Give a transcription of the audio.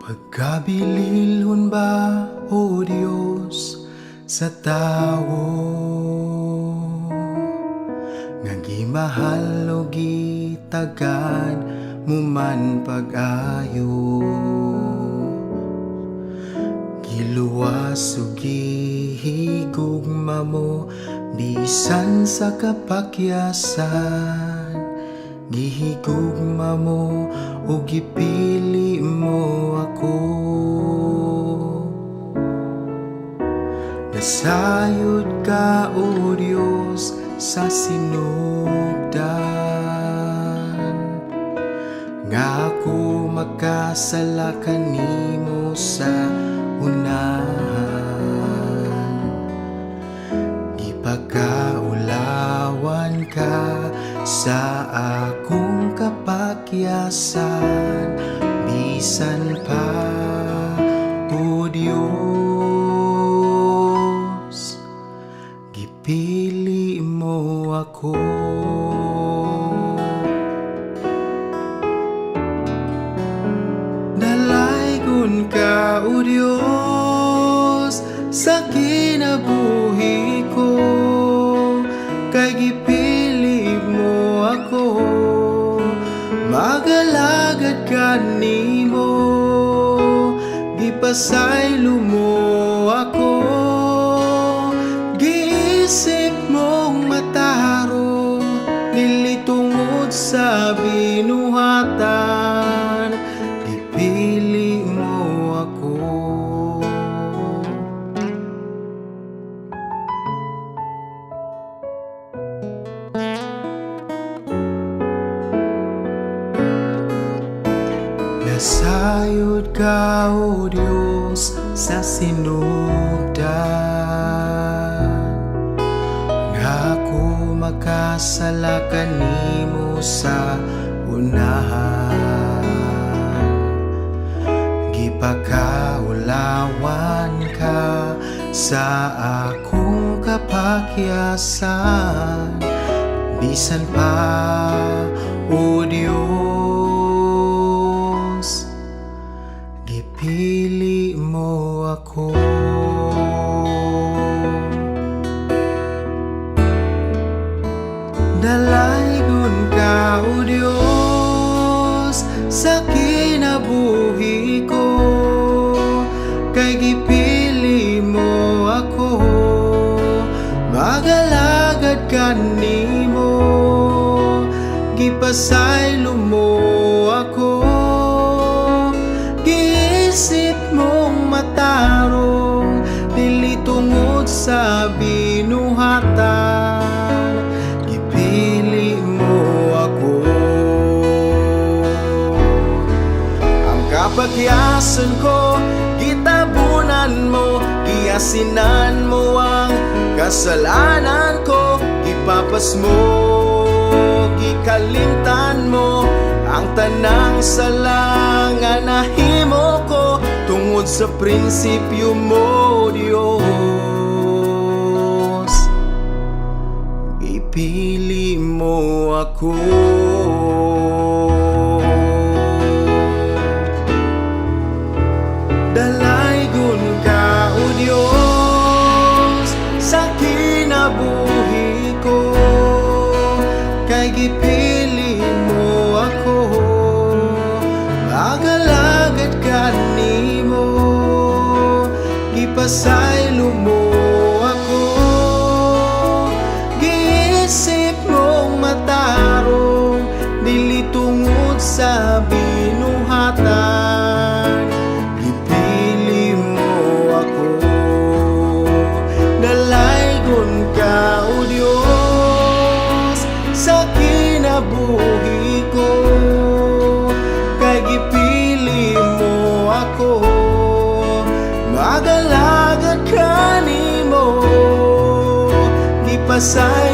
Pagkabililhon ba, O Diyos, sa tawo? Nga gimahal o gitagan mo man pag-ayo. Giluwas o gihigugma mo bisan sa kapakyasan. Gihigugma mo o gipili mo ako. Nasayod ka, O Diyos, sa sinugdan. Nga ako makasala kanimo sa unahan. Ipakaulawan ka sa akong kapakyasan, bisan pa, O Diyos, gipili mo ako. Dalaygon ka, O Diyos, sa kinabuhi ko, kay gipili mo ako. Magalagad ka nimo, gipasaylo mo ako. Giisip mong mataro, nilitungod sa binuhatan, gipili mo ako. Nasayod ka, O Diyos, sa sinugdan. Nga ako makasala kanimo sa unahan. Gipakaulawan ka sa akong kapakyasan, bisan pa, O Diyos, gipili mo ako. Dalaygon ka, O Diyos, sa kinabuhi ko, kay gipili mo ako. Magalagad ka nimo, gipasaylo mo ako. Giisip mong matarong, dili tungod sa binuhatan, gipili mo ako. Ang kapakyasan ko, gitabunan mo, giasinan mo ang kasalanan ko. Ipapas mo, gikalimtan mo ang tanang sala nga nahimo ko, tungod sa prinsipyo mo, Diyos, ipili mo ako. Dalaygon ka, O Diyos, sa kinabuhi ko, kay gipili mo ako. Magalagad ka nimo, gipasaylo mo ako. Giisip mong matarong, dili tungod sa binuhatan, gipili mo ako. Dalaygon ka, O Diyos, sa kinabuhi ko, kay gipili mo ako. Magalagad ka nimo, gipasay